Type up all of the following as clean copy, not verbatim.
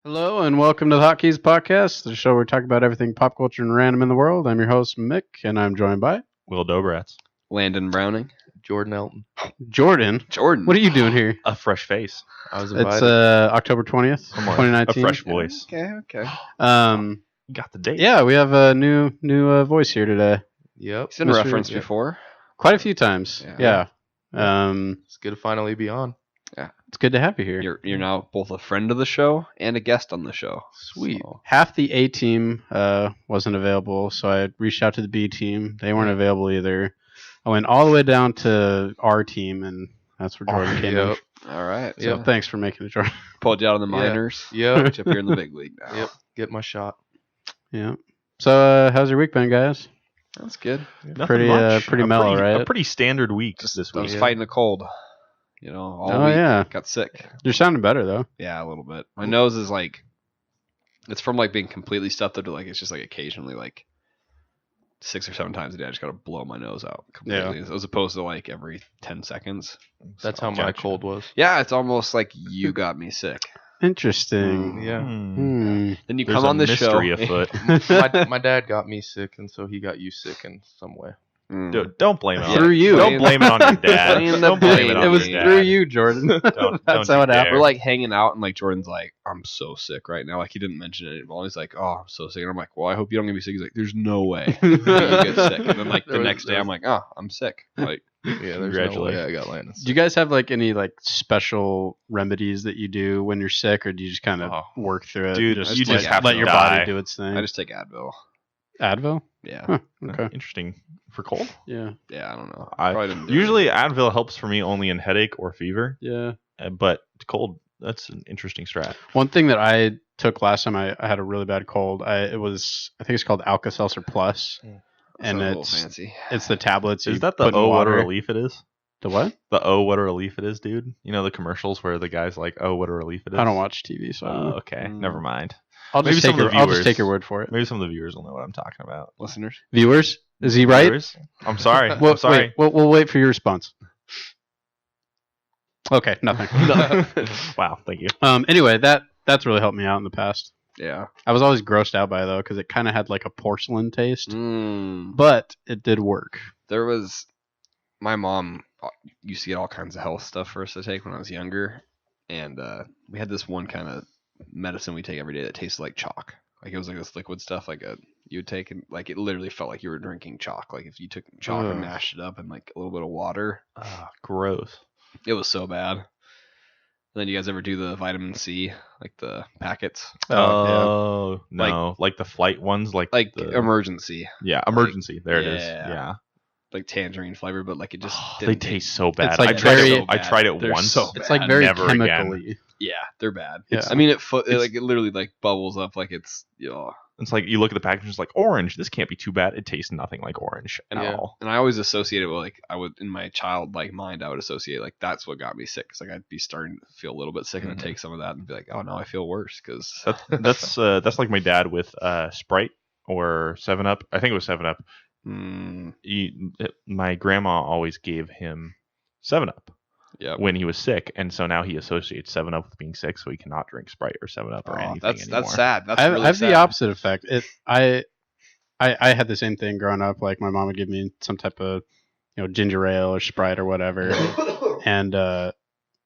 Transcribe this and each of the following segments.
Hello and welcome to the Hotkeys podcast, the show where we talk about everything pop culture and random in the world. I'm your host, Mick, and I'm joined by Wil Dobratz. Landon Browning. Jordan Elton. Jordan. What are you doing here? A fresh face. I was invited. It's October 20th, Come on. 2019. A fresh voice. Okay. You got the date. Yeah, we have a new voice here today. Yep. He's been Mr. referenced Yeah. before. Quite a few times. Yeah. Yeah. It's good to finally be on. It's good to have you here. You're now both a friend of the show and a guest on the show. Sweet. So, Half the A team wasn't available, so I reached out to the B team. They weren't available either. I went all the way down to our team, and that's where Jordan came in. Yep. all right. So Yep. thanks for making it, Jordan. Pulled you out of the Yeah. minors. Yep. Which up here in the big league now. Yep. Get my shot. Yeah. So how's your week been, guys? That's good. Nothing Pretty, much. pretty mellow, right? A pretty standard week this I week. was Yeah. fighting a cold. You know, all Oh, week. yeah. Got sick. You're sounding better though. Yeah, a little bit. My nose is like, it's from like being completely stuffed up to like, it's just like occasionally like 6 or 7 times a day. I just got to blow my nose out completely. As opposed to like every 10 seconds. That's So, how my gotcha. cold was. Yeah, it's almost like you got me sick. Interesting. Yeah. Hmm. Then you There's come on a the show. mystery afoot. my dad got me sick, and so he got you sick in some way. Mm. Dude, don't blame it on Through you. Don't blame it on your dad. Blame the Don't blame blame. it on It was your dad. through you, Jordan. Don't That's you how it dare. happened. We're like hanging out, and like Jordan's like, "I'm so sick right now." Like he didn't mention it at all. He's like, "Oh, I'm so sick," and I'm like, "Well, I hope you don't get me sick." He's like, "There's no way you get sick." And then like the There was- next day, there I'm like, "Oh, I'm sick." Like, Yeah, there's no way Congratulations. I got Landon. Do you guys have like any like special remedies that you do when you're sick, or do you just kind of Oh. work through it? Dude, and you just have let to your die. body do its thing. I just take Advil. Advil. Yeah, Huh, okay. Interesting. For cold? Yeah. yeah. I don't know. I- Probably didn't do Usually it. Advil helps for me only in headache or fever. Yeah. But cold, that's an interesting strat. One thing that I took last time I had a really bad cold, I think it's called Alka-Seltzer Plus, Mm. and Sounds a little it's fancy. it's the tablets. Is you that the put in what a water. relief it is? The what? The what a relief it is, dude. You know the commercials where the guy's like, "Oh, what a relief it is." I don't watch TV, so I don't know. Oh, okay. Mm. Never mind. I'll maybe just some take of the I'll just viewers- take your word for it. Maybe some of the viewers will know what I'm talking about. Listeners, Viewers, is he right? Viewers? I'm sorry. Well, I'm sorry. Wait, we'll wait for your response. Okay, nothing. Wow, thank you. Anyway, that's really helped me out in the past. yeah. I was always grossed out by it though because it kind of had like a porcelain taste, Mm. but it did work. There was my mom used to get all kinds of health stuff for us to take when I was younger, and we had this one kind of medicine we take every day that tasted like chalk. Like it was like this liquid stuff, like you would take, and like it literally felt like you were drinking chalk. Like if you took chalk and Ugh. mashed it up and like a little bit of water, Gross. it was so bad. And then you guys ever do the vitamin C, like the packets, Oh, no. Like the flight ones, like the, emergency, yeah, emergency. There it is. Yeah. Yeah. like tangerine flavor, but like it just They didn't taste so bad. like I tried very- it. I tried it They're once. so It's bad. like very Never again. chemically. Yeah, they're bad. Yeah. I mean, it it's- like it literally like bubbles up like it's It's like you look at the package, it's like orange. This can't be too bad. It tastes nothing like orange at Yeah. all. And I always associate it with like I would in my childlike mind I would associate like that's what got me sick. Cause like I'd be starting to feel a little bit sick and I'd Mhm. take some of that and be like, oh no, I feel worse because That's like my dad with Sprite or 7-Up. I think it was 7-Up. My grandma always gave him 7-Up yeah. when he was sick, and so now he associates 7-Up with being sick, so he cannot drink Sprite or 7-Up or anything That's anymore. sad. That's I really have sad. the opposite effect. I had the same thing growing up. Like my mom would give me some type of ginger ale or Sprite or whatever, and I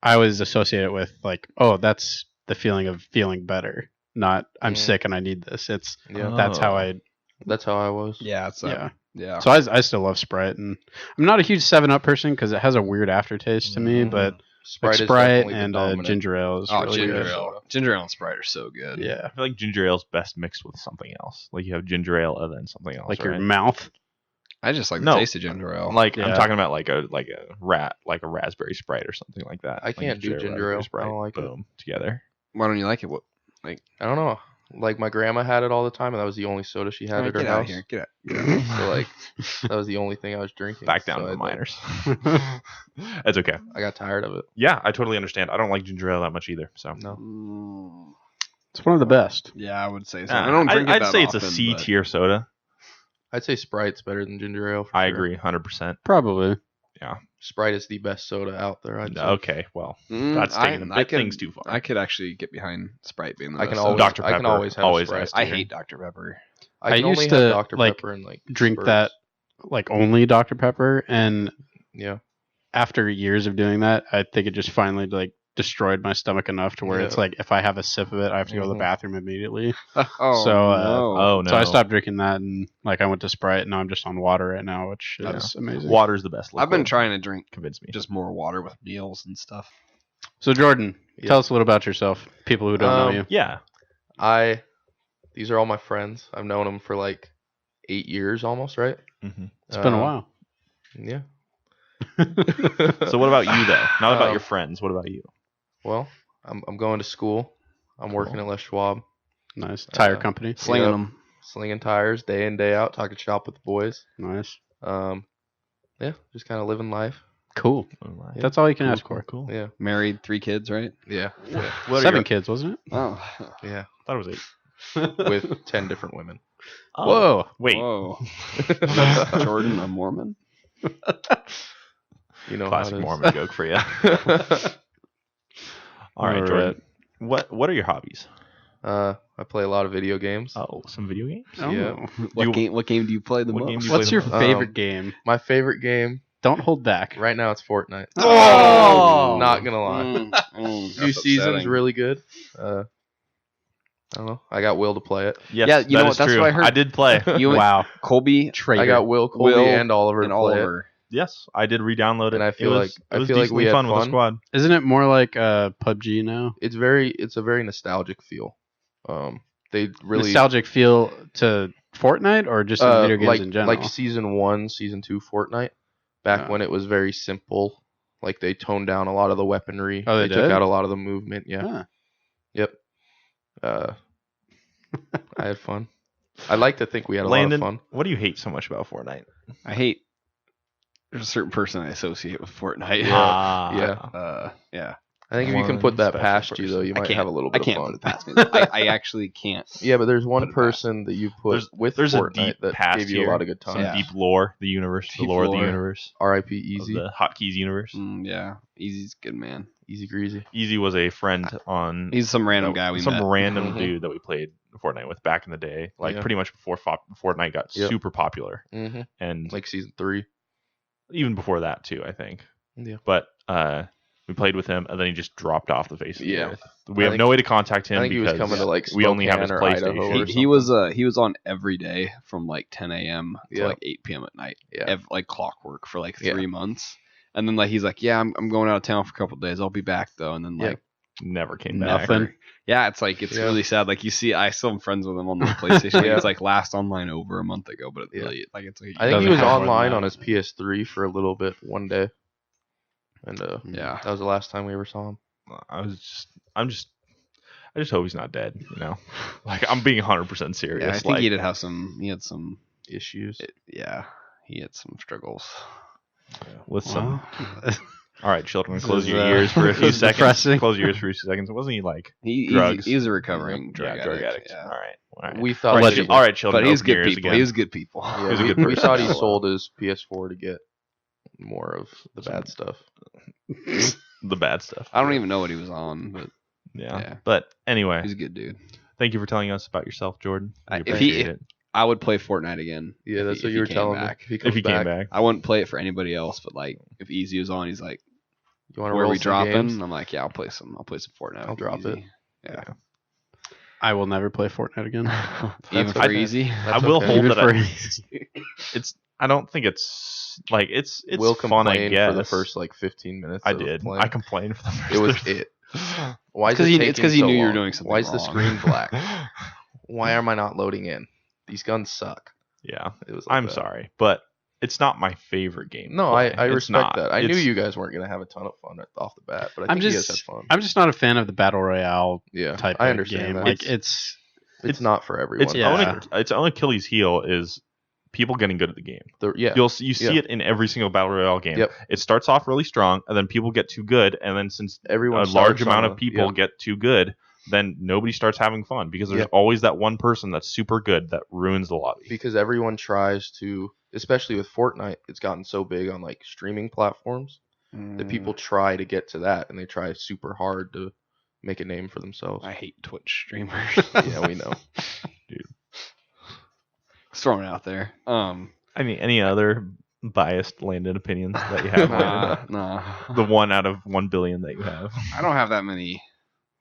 always associate it with like, oh, that's the feeling of feeling better. Not I'm Yeah. sick and I need this. It's Yeah. that's how Oh. I That's how I was. Yeah, it's yeah. yeah. So I still love Sprite, and I'm not a huge 7-Up person because it has a weird aftertaste to me. Mhm. But Sprite, like is Sprite definitely the and dominant. ginger ale is Oh, really ginger good. ale. Ginger ale and Sprite are so good. Yeah, I feel like ginger ale is best mixed with something else. Like you have ginger ale and then something else. like your right? mouth. I just like No. the taste of ginger ale. Like Yeah. I'm talking about like a raspberry Sprite or something like that. I Like can't you do share ginger ale. raspberry I don't like it. boom, together. Why don't you like it? What? I don't know. Like my grandma had it all the time, and that was the only soda she had at her get out of house. here. Get out. So like that was the only thing I was drinking. Back down So to the I, like, minors. That's okay. I got tired of it. Yeah, I totally understand. I don't like ginger ale that much either. So No. Mm, It's one of the best. yeah, I would say so. Yeah, I don't drink it I'd that say it's a often, C but- tier soda. I'd say Sprite's better than ginger ale. For I sure. agree, 100%. Probably. Sprite is the best soda out there. I'd say. Okay, well, that's taking things too far. I could actually get behind Sprite being the I best can soda. always, Dr. I can Pepper, always have always a Sprite. has I to. hate Dr. Pepper. I can used only to, have Dr. like, Pepper and like drink Spurs. that like only Dr. Pepper, and Yeah. after years of doing that, I think it just finally like destroyed my stomach enough to where it's Yeah. like if I have a sip of it, I have to go to the Mhm. bathroom immediately. Oh, So, no. Oh no! So I stopped drinking that, and like I went to Sprite, and now I'm just on water right now, which is amazing. Water's the best. I've been liquid. trying to drink Convince me. just more water with meals and stuff. So Jordan, Yeah. tell us a little about yourself. People who don't know you. Yeah. These are all my friends. I've known them for like 8 years almost, right? Mm-hmm. It's been a while. Yeah. So what about you though? Not about Um, your friends. What about you? Well, I'm going to school. I'm working at Les Schwab, Nice tire company. Slinging Yep. them. slinging tires day in day out, talking shop with the boys. Nice. Yeah, just kind of living life. Cool. Oh, my. That's all you can Cool, ask cool, for. cool. Yeah, Married, 3 kids, right? yeah, What are 7 your- kids, wasn't Oh. yeah. Thought it was 8. With 10 different women. Oh, Whoa. Wait. Whoa. Jordan, a Mormon? You know, Classic how it is. Mormon joke for you. All right, All Jordan. What are your hobbies? I play a lot of video games. Oh, some video games. Oh. Yeah. What game do you play the what game most? do you What's play your the most? favorite game? My favorite game Don't hold back. right now, it's Fortnite. Oh! Not gonna lie. New That's season's upsetting. really good. I don't know. I got Will to play it. Yes, Yeah, you know that what, is that's true. what I heard. I did play. You and Wow. Colby Traitor. I got Will, Colby, Will, and Oliver and to play it. Oliver. Yes, I did re-download it. And I feel it like- was, I it was feel like decently we had fun with the fun. squad. Isn't it more like PUBG now? It's a very nostalgic feel. They really Nostalgic feel to Fortnite or just in video games like in general? like season 1, season 2 Fortnite. Back Oh. when it was very simple. Like they toned down a lot of the weaponry. Oh, they took did? out a lot of the movement. Yeah. Huh. Yep. I had fun. I like to think we had a Landon, lot of fun. what do you hate so much about Fortnite? I hate. There's a certain person I associate with Fortnite. Ah, Yeah. Yeah. I think if you can One put that special past you, though, person. you I might can't have a little I bit can't of put fun. it past me. I actually can't. Yeah, but there's one Put it person that you put with there's a Fortnite deep that past gave you here. a lot of good Some time. Yeah. deep lore, the universe, the Deep lore of the lore. universe, R.I.P. of Easy, the Hotkeys universe. Yeah. Easy's a good man. Easy Greasy. Easy was a friend on He's some random guy we some met. random Mhm. dude that we played Fortnite with back in the day, like Yeah. pretty much before Fortnite got Yep. super popular, Mm-hmm. and Like season 3. even before that too, I think. Yeah. But we played with him, and then he just dropped off the face of the Yeah. earth. We I have think- no way to contact him I think he was because coming to like we only have his Spokane or Idaho PlayStation. or He was on every day from like 10 a.m. to Yeah. like 8 p.m. at night. Yeah. Like clockwork for like Yeah. 3 months. And then like he's like, yeah, I'm going out of town for a couple of days. I'll be back though. And then Yeah. like Never came back. Nothing. yeah, it's like it's Yeah. really sad. Like you see, I still am friends with him on the PlayStation. Like, Yeah. it's like last online over a month ago, but it Yeah. really like it's like I think he Doesn't was have one online now. on his PS3 for a little bit one day. And yeah. that was the last time we ever saw him. I just hope he's not dead. You know, like I'm being 100% serious. Yeah, I think like, he did have some. He had some. Issues. Yeah, he had some struggles. with some. Wow. All right, children, This close is, your ears for a this few is seconds. depressing. Close your ears for a few seconds. Wasn't he like Drugs. Drugs. He's a recovering drug drug addict. addict? Yeah. All right. We thought All right, Allegedly. all right, children. But he's open good your ears people. again. He was good people. Yeah, He's a good we person. thought he sold his PS4 to get more of the bad stuff. the bad stuff. I don't even know what he was on, but Yeah. Yeah. But anyway, he's a good dude. thank you for telling us about yourself, Jordan. We If he- appreciate it. I would play Fortnite again. Yeah, if that's he- what if you were he came telling me. back. If he comes If he came back. I wouldn't play it for anybody else, but like if Easy was on, he's like, you want to "Where roll we some dropping?" games? I'm like, "Yeah, I'll play some Fortnite." I'll with drop Easy." Yeah, I will never play Fortnite again. even That's for okay. Easy. I will okay. hold Even that. for It's. I don't think it's like it's Will fun. I complained guess for the first like 15 minutes. I of did. playing. I complained for the first. It was it. Why is It's 'cause it he- taking it's 'cause he so knew you were long? doing something Why is the wrong. screen black? Why am I not loading in? These guns suck. Yeah, It was. Like I'm that. sorry, but it's not my favorite game. to No, play. I It's respect not. that. I knew It's- you guys weren't gonna have a ton of fun off the bat, but I I'm think you guys had just fun. I'm just not a fan of the battle royale Yeah, type I of understand game. that. Like it's it's not for everyone. It's Yeah. only Achilles' heel is people getting good at the game. Yeah, You see Yeah. it in every single battle royale game. Yep. It starts off really strong, and then people get too good, and then since everyone. a large starts amount on of people yep. get too good, then nobody starts having fun because there's Yep. always that one person that's super good that ruins the lobby. because everyone tries to especially with Fortnite, it's gotten so big on like streaming platforms that people try to get to that, and they try super hard to make a name for themselves. I hate Twitch streamers. Yeah, we know. Dude. Just throwing it out there. I mean, any other biased Landon opinions that you have? Landon? Nah. The 1 out of 1 billion that you have. I don't have that many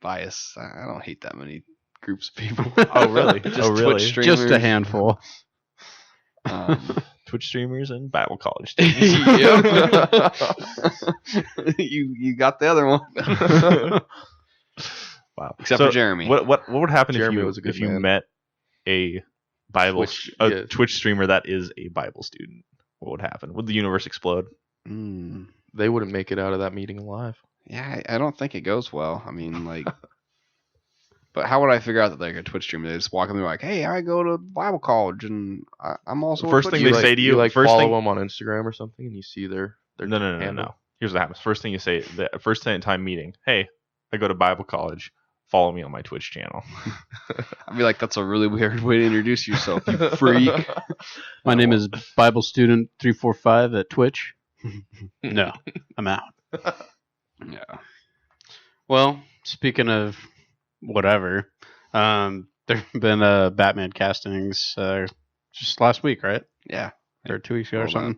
bias. I don't hate that many groups of people. Oh, really? Just Oh, really? Twitch streamers. Just a handful. Twitch streamers and Bible college students. Yep. you got the other one. Wow. Except So for Jeremy. What would happen Jeremy was a good if you man. met a Bible Twitch- Twitch streamer that is a Bible student? What would happen? Would the universe explode? They wouldn't make it out of that meeting alive. Yeah, I don't think it goes well. I mean, like, but how would I figure out that they're like a Twitch streamer? They just walk in there like, "Hey, I go to Bible college, and I'm also." First a thing Twitch they streamer." say to you, like first follow thing- them on Instagram or something, and you see their No. handle. Here's what happens. First thing you say, the first time meeting. Hey, I go to Bible college. Follow me on my Twitch channel. I'd be like, "That's a really weird way to introduce yourself, you freak." My name is Bible Student 345 at Twitch. No, I'm out. Yeah. Well, speaking of whatever, there have been Batman castings just last week, right? Yeah. Or 2 weeks ago or Hold on.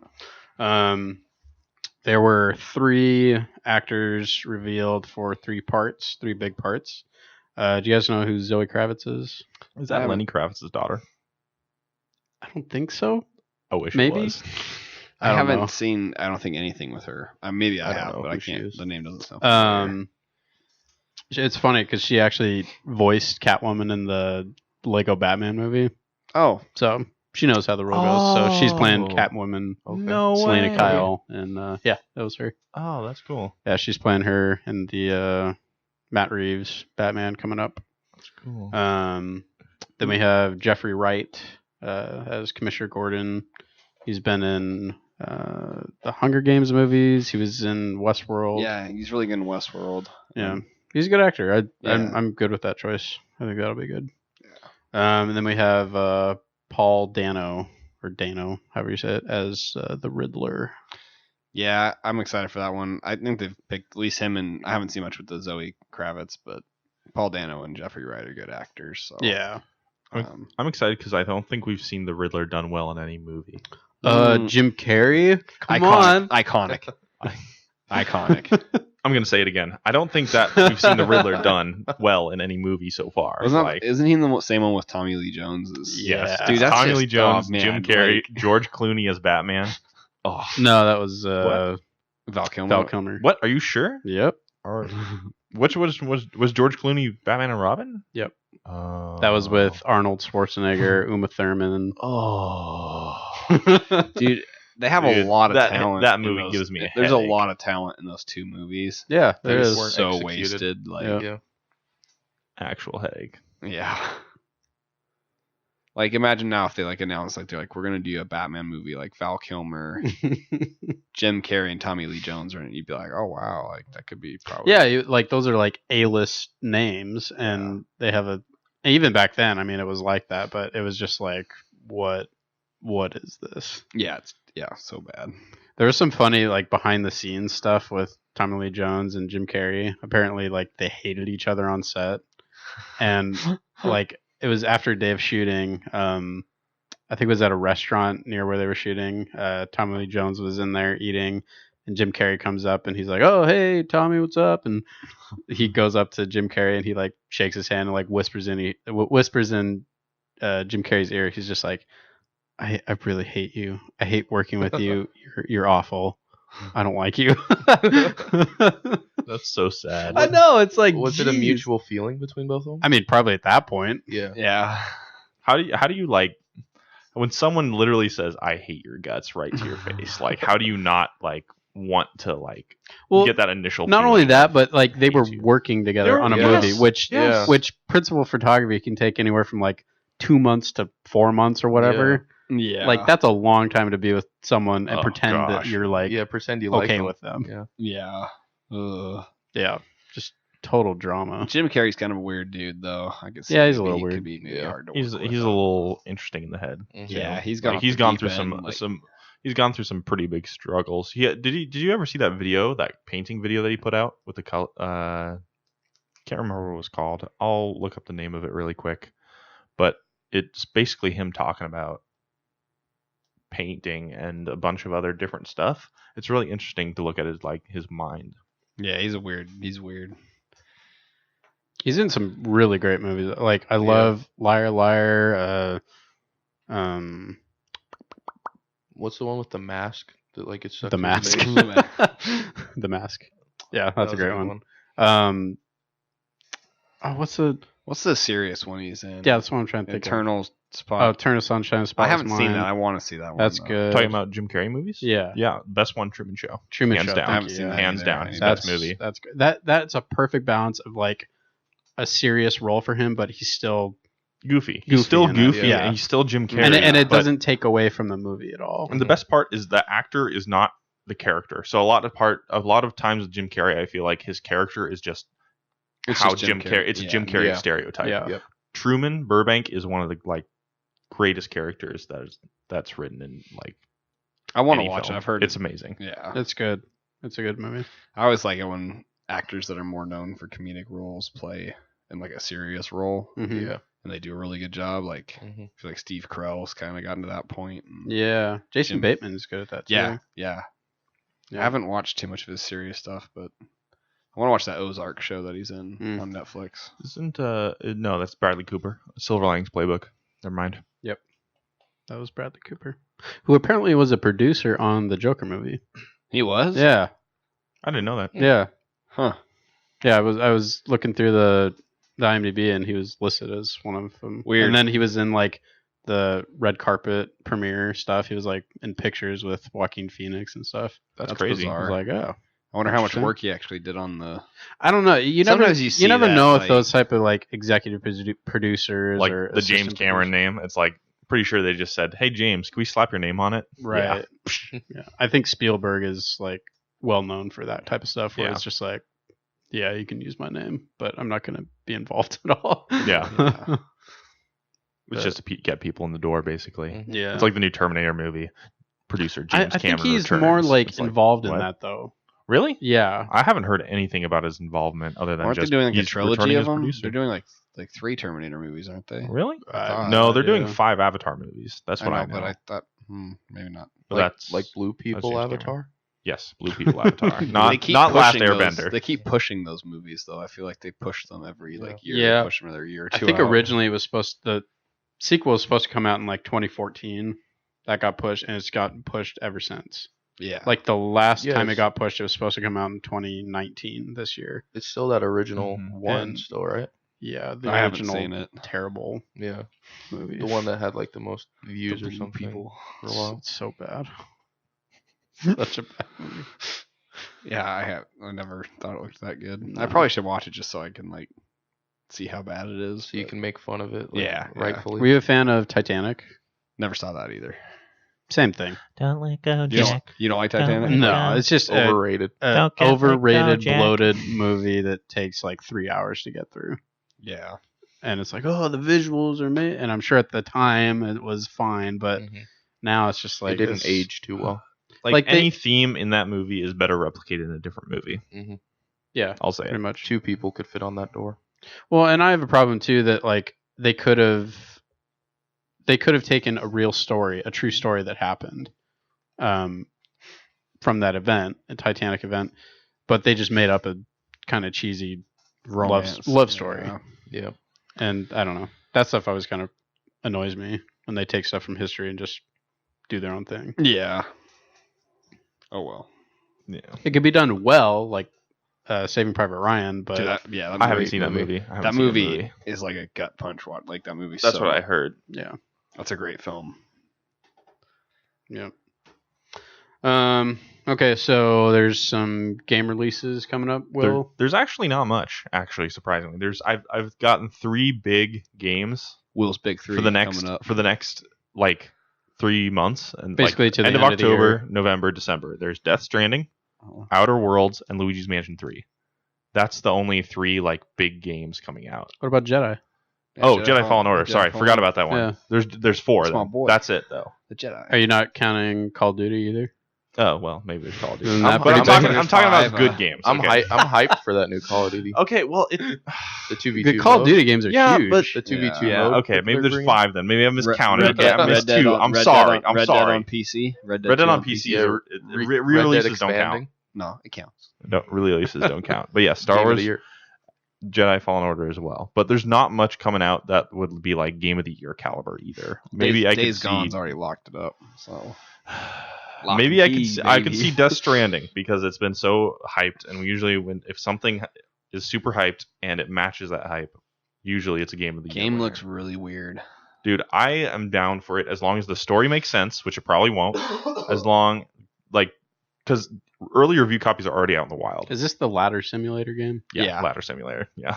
something. There were 3 actors revealed for 3 parts, 3 big parts. Do you guys know who Zoe Kravitz is? Is that Lenny Kravitz's daughter? I don't think so. I wish Maybe. it was. I don't haven't know. seen. I don't think anything with her. Maybe I I don't have, know but I who she can't. is. The name doesn't sound. familiar. It's funny because she actually voiced Catwoman in the Lego Batman movie, Oh, so she knows how the role goes. So she's playing Oh. Catwoman, Okay. No Selena way. Kyle, and yeah, that was her. Oh, that's cool. Yeah, she's playing her in the Matt Reeves Batman coming up. That's cool. Then we have Jeffrey Wright as Commissioner Gordon. He's been in the Hunger Games movies. He was in Westworld. yeah, he's really good in Westworld. Yeah. He's a good actor. Yeah. I'm good with that choice. I think that'll be good. Yeah. And then we have Paul Dano, or Dano, however you say it, as the Riddler. Yeah, I'm excited for that one. I think they've picked at least him, and I haven't seen much with the Zoe Kravitz, but Paul Dano and Jeffrey Wright are good actors. So Yeah. I'm excited because I don't think we've seen the Riddler done well in any movie. Jim Carrey. Come on. iconic. I'm gonna say it again. I don't think that we've seen the Riddler done well in any movie so far. Isn't he the same one with Tommy Lee Jones? Yes, Yeah. Dude, that's Tommy just- Lee Jones, oh, man, Jim Carrey, like- George Clooney as Batman. Oh, No, that was Val Kilmer. Val Kilmer. What? Are you sure? Yep. Or which was George Clooney Batman and Robin? Yep. Oh. That was with Arnold Schwarzenegger, Uma Thurman. Oh. Dude, they have Dude, a lot of that- talent. that in movie those- gives me a There's a headache. lot of talent in those 2 movies. Yeah, there They're is. so executed. wasted. Like, Yeah. Yeah. Actual headache. yeah. Like, imagine now if they announce they're like, we're gonna do a Batman movie, like Val Kilmer, Jim Carrey, and Tommy Lee Jones are in it. You'd be like, oh wow, like that could be probably. Yeah, those are like A-list names, and they have a. Even back then, I mean, it was like that, but it was just like, what is this? Yeah, it's so bad. There was some funny like behind the scenes stuff with Tommy Lee Jones and Jim Carrey. Apparently, like they hated each other on set, and like it was after a day of shooting. I think it was at a restaurant near where they were shooting. Tommy Lee Jones was in there eating, and Jim Carrey comes up and he's like, "Oh, hey, Tommy, what's up?" And he goes up to Jim Carrey and he like shakes his hand and like whispers in Jim Carrey's ear. He's just like, I really hate you. I hate working with you. You're awful. I don't like you." That's so sad. I know, it's like, Was it a geez. mutual feeling between both of them? I mean, probably at that point. Yeah. Yeah. How do you like when someone literally says I hate your guts right to your face? Like how do you not like want to like get that initial Not feeling? only that, but like they were hate you. working together on a yes, movie, which yes. which principal photography can take anywhere from like 2 months to 4 months or whatever. Yeah. Like that's a long time to be with someone and Oh, pretend that gosh. you're like Yeah, pretend you like okay them. with them. Yeah. Yeah. Ugh. Yeah, just total drama. Jim Carrey's kind of a weird dude, though. I guess. Yeah, he's a little weird. Could be maybe hard to He's work a with. little interesting in the head. Yeah, he's Like, gone. he's gone through he's gone through some pretty big struggles. Did you ever see that video, that painting video that he put out with the color? Can't remember what it was called. I'll look up the name of it really quick. But it's basically him talking about painting and a bunch of other different stuff. It's really interesting to look at his mind. Yeah, he's weird. He's in some really great movies. Like I love Liar Liar. What's the one with the mask? That like it's The Mask. The Mask. Yeah, that's a great one. What's the serious one he's in? Yeah, that's what I'm trying to think. Eternal Spot. Oh, Eternal Sunshine of the Spotless I haven't seen Mind. that. I want to see that one. That's though. good. Talking about Jim Carrey movies? Yeah. Yeah, best one, Truman Show. Truman Hands Show. down. I haven't seen that Hands either. down. His That's best movie. That's good. That's a perfect balance of like a serious role for him, but he's still Goofy. He's still in it, goofy, yeah. and he's still Jim Carrey. and it but- doesn't take away from the movie at all. And the best part is the actor is not the character. So a lot of times with Jim Carrey, I feel like his character is just how just Jim Carrey. It's a Jim Carrey Yeah. stereotype. Yeah. Yep. Truman Burbank is one of the like greatest characters that's written in like. I want to any watch it. film. I've heard it's amazing. Yeah, It's good. It's a good movie. I always like it when actors that are more known for comedic roles play in like a serious role, Mhm. Yeah. and they do a really good job. Like Mhm. I feel like Steve Carell's kind of gotten to that point. And Yeah, Jason Jim- Bateman's good at that too. yeah. Yeah. I haven't watched too much of his serious stuff, but I want to watch that Ozark show that he's in on Netflix. Isn't no, that's Bradley Cooper. Silver Linings Playbook. Never mind. That was Bradley Cooper, who apparently was a producer on the Joker movie. He was? Yeah, I didn't know that. yeah, Huh. yeah. I was looking through the IMDb, and he was listed as one of them. Weird. And then he was in like the red carpet premiere stuff. He was like in pictures with Joaquin Phoenix and stuff. That's crazy. crazy. I was like, oh, I wonder how much Interesting. work he actually did on the. I don't know. You never Sometimes you see never that, know if like- those type of like executive producers Like or the James assistant Cameron producers. name. It's like pretty sure they just said, "Hey James, can we slap your name on it?" Right. Yeah. I think Spielberg is like well known for that type of stuff where Yeah. it's just like, yeah, you can use my name, but I'm not going to be involved at all. Yeah. Yeah. It's just to get people in the door, basically. Mhm. Yeah. It's like the new Terminator movie. Producer James I think Cameron he's returns. more like It's involved in what? that though. Really? Yeah. I haven't heard anything about his involvement other than Aren't they just doing like a he's trilogy returning of as them? producer. They're doing like 3 Terminator movies, aren't they? Really? thought- No, they're doing yeah. 5 Avatar movies. That's what I know. But I thought maybe not. But Like, that's like Blue People James Avatar. Yes, Blue People Avatar. They not keep not Last pushing those- Airbender. They keep pushing those movies though. I feel like they push them every like year. Yeah. They push them another year or I two. think out. originally it was the sequel was supposed to come out in like 2014. That got pushed and it's gotten pushed ever since. Yeah. Like the last time it Yes. got pushed, it was supposed to come out in 2019 this year. It's still that original Mhm. one, And- still, right? Yeah, the I haven't original seen it. terrible Yeah, movie. the one that had like the most views The or Blue something People. for a while. It's so bad. Such a bad movie. Yeah, I never thought it looked that good. No. I probably should watch it just so I can like see how bad it is. So you but can make fun of it. Like, Yeah, yeah. rightfully. Were you a fan of Titanic? never saw that either. Same thing. Don't let go, You don't, Jack. you don't like Titanic? No. No, it's just Overrated. a Don't get let go, overrated, Jack. bloated movie that takes like 3 hours to get through. Yeah. And it's like, oh, the visuals are made. And I'm sure at the time it was fine, but Mhm. now it's just like It didn't this- age too well. Like they- any theme in that movie is better replicated in a different movie. Hmm Yeah, I'll say pretty it. much. 2 people could fit on that door. Well, and I have a problem too that like they could have taken a real story, a true story that happened, from that event, a Titanic event, but they just made up a kind of cheesy Romance. love story. Yeah. Yeah. And I don't know, that stuff always kind of annoys me when they take stuff from history and just do their own thing. Yeah. Oh well. Yeah. It could be done well, like Saving Private Ryan, but Dude, that I haven't movie- seen that movie. I haven't That seen the movie is like a gut punch. Like that movie. That's what I heard. yeah. That's a great film. Yeah. Okay, so there's some game releases coming up. Will There's actually not much. Actually, surprisingly, I've gotten 3 big games Will's Big 3 for the next coming up. like 3 months and Basically like, to the end of end of the October, year. November, December. There's Death Stranding, Oh. Outer Worlds, and Luigi's Mansion 3. That's the only 3 like big games coming out. What about Jedi? Oh, Jedi Fallen Order. Sorry, forgot about that one. Yeah. There's 4. Small Then. boy. That's it though. The Jedi. Are you not counting Call of Duty either? Oh well, maybe there's Call of Duty. Isn't that But I'm pretty big? talking about 5, good games. I'm okay. hyped for that new Call of Duty. Okay, well, The 2v2 The Call of mode. Duty games are Yeah, huge. but The 2v2 yeah. mode. Okay, maybe there's 5 then. Maybe I miscounted. Red Okay, I Dead- missed Red Dead 2. on- I'm Red sorry. Dead on, I'm Red sorry. Dead on PC. Red Dead on PC. Yeah, Re-releases don't count. No, it counts. No, releases don't count. But yeah, Star Game of Wars, the year. Jedi Fallen Order as well. But there's not much coming out that would be like Game of the Year caliber either. Maybe I could Days see. Gone's already locked it up. So Maybe I could baby. see Death Stranding because it's been so hyped, and usually if something is super hyped and it matches that hype, usually it's a Game of the Year. Game winner. looks really weird. Dude, I am down for it as long as the story makes sense, which it probably won't. As long because early review copies are already out in the wild. Is this the ladder simulator game? Yeah. Ladder Simulator. Yeah,